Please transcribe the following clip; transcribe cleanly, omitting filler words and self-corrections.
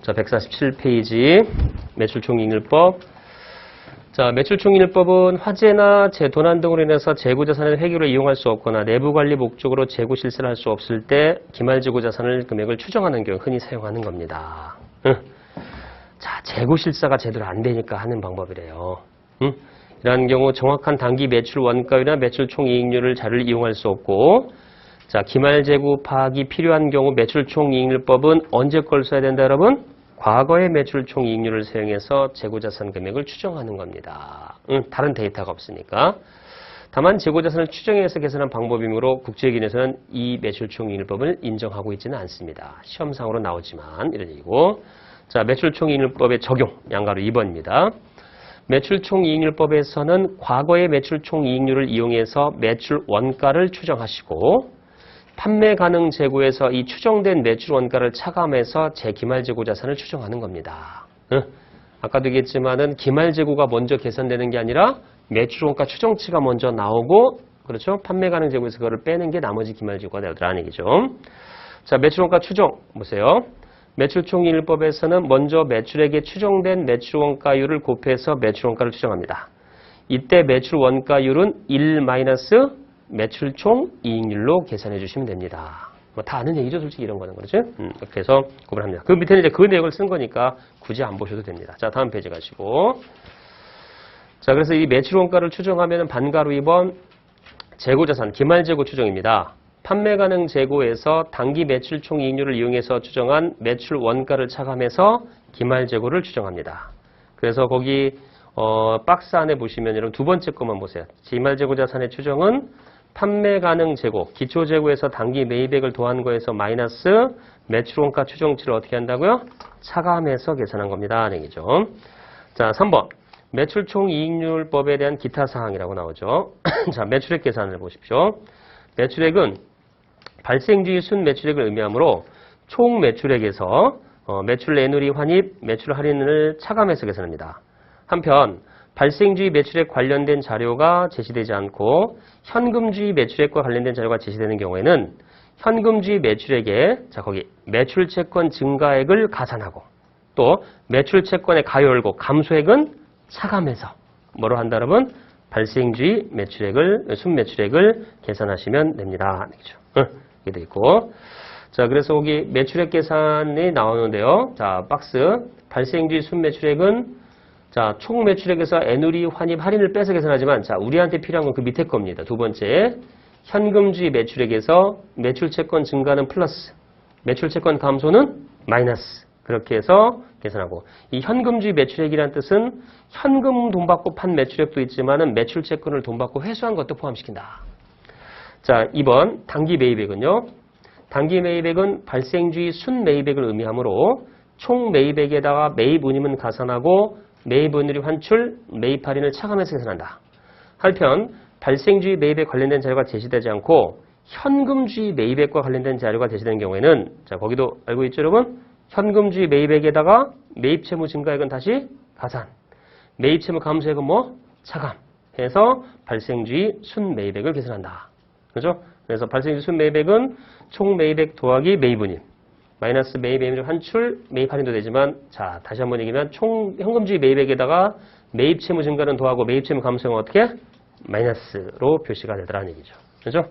자, 147페이지 매출총이익률법. 자, 매출총이익률법은 화재나 도난 등으로 인해서 재고자산을 회계로 이용할 수 없거나 내부관리 목적으로 재고실세를 할 수 없을 때 기말재고자산을 금액을 추정하는 경우 흔히 사용하는 겁니다. 자, 재고실사가 제대로 안 되니까 하는 방법이래요. 이러한 경우 정확한 단기 매출 원가율이나 매출총이익률을 자료를 이용할 수 없고, 자, 기말재고 파악이 필요한 경우 매출총이익률법은 언제 걸 써야 된다, 여러분? 과거의 매출총이익률을 사용해서 재고자산 금액을 추정하는 겁니다. 다른 데이터가 없으니까. 다만 재고자산을 추정해서 계산한 방법이므로 국제기준에서는 이 매출총이익률법을 인정하고 있지는 않습니다. 시험상으로 나오지만 이런 얘기고. 자, 매출총이익률법의 적용, 양가로 2번입니다. 매출총이익률법에서는 과거의 매출총이익률을 이용해서 매출 원가를 추정하시고, 판매 가능 재고에서 이 추정된 매출 원가를 차감해서 재기말재고 자산을 추정하는 겁니다. 아까도 얘기했지만은 기말재고가 먼저 계산되는 게 아니라 매출 원가 추정치가 먼저 나오고, 그렇죠? 판매 가능 재고에서 그거를 빼는 게 나머지 기말재고가 되더라는 얘기죠. 자, 매출 원가 추정 보세요. 매출총이익률법에서는 먼저 매출액에 추정된 매출 원가율을 곱해서 매출 원가를 추정합니다. 이때 매출 원가율은 1 마이너스 매출총 이익률로 계산해 주시면 됩니다. 뭐 다 아는 얘기죠, 솔직히 이런 거는. 그렇죠? 이렇게 해서 구분합니다. 그 밑에는 이제 그 내용을 쓴 거니까 굳이 안 보셔도 됩니다. 자, 다음 페이지 가시고. 자, 그래서 이 매출 원가를 추정하면 반가로 2번 재고자산, 기말재고 추정입니다. 판매 가능 재고에서 단기 매출총 이익률을 이용해서 추정한 매출 원가를 차감해서 기말재고를 추정합니다. 그래서 거기 박스 안에 보시면 여러분 두 번째 것만 보세요. 기말재고 자산의 추정은 판매 가능 재고, 기초 재고에서 단기 매입액을 더한 거에서 마이너스 매출 원가 추정치를 어떻게 한다고요? 차감해서 계산한 겁니다. 얘기죠. 자, 3번. 매출총 이익률법에 대한 기타 사항이라고 나오죠. 자, 매출액 계산을 보십시오. 매출액은 발생주의 순 매출액을 의미하므로 총 매출액에서 매출 내누리 환입, 매출 할인을 차감해서 계산합니다. 한편 발생주의 매출액 관련된 자료가 제시되지 않고 현금주의 매출액과 관련된 자료가 제시되는 경우에는 현금주의 매출액에 자 거기 매출채권 증가액을 가산하고 또 매출채권의 가요율곡 감소액은 차감해서 뭐로 한다 여러분? 발생주의 매출액을 순매출액을 계산하시면 됩니다. 이게 돼 있고 자 그래서 거기 매출액 계산이 나오는데요. 자 박스 발생주의 순매출액은 자, 총 매출액에서 애누리 환입 할인을 빼서 계산하지만 자, 우리한테 필요한 건 그 밑에 겁니다. 두 번째, 현금주의 매출액에서 매출채권 증가는 플러스, 매출채권 감소는 마이너스. 그렇게 해서 계산하고 이 현금주의 매출액이라는 뜻은 현금 돈 받고 판 매출액도 있지만은 매출채권을 돈 받고 회수한 것도 포함시킨다. 자, 2번 단기 매입액은요. 단기 매입액은 발생주의 순 매입액을 의미하므로 총 매입액에다가 매입 운임은 가산하고 매입 운율이 환출, 매입 할인을 차감해서 계산한다. 한편 발생주의 매입에 관련된 자료가 제시되지 않고 현금주의 매입액과 관련된 자료가 제시되는 경우에는 자 거기도 알고 있죠 여러분? 현금주의 매입액에다가 매입 채무 증가액은 다시 가산, 매입 채무 감소액은 뭐? 차감 해서 발생주의 순 매입액을 계산한다. 그렇죠? 그래서 발생주의 순 매입액은 총 매입액 더하기 매입 운임 마이너스 매입 운임 환출, 매입 할인도 되지만 자 다시 한번 얘기하면 총 현금주의 매입액에다가 매입 채무 증가는 더하고 매입 채무 감소는 어떻게? 마이너스로 표시가 되더라는 얘기죠. 그렇죠?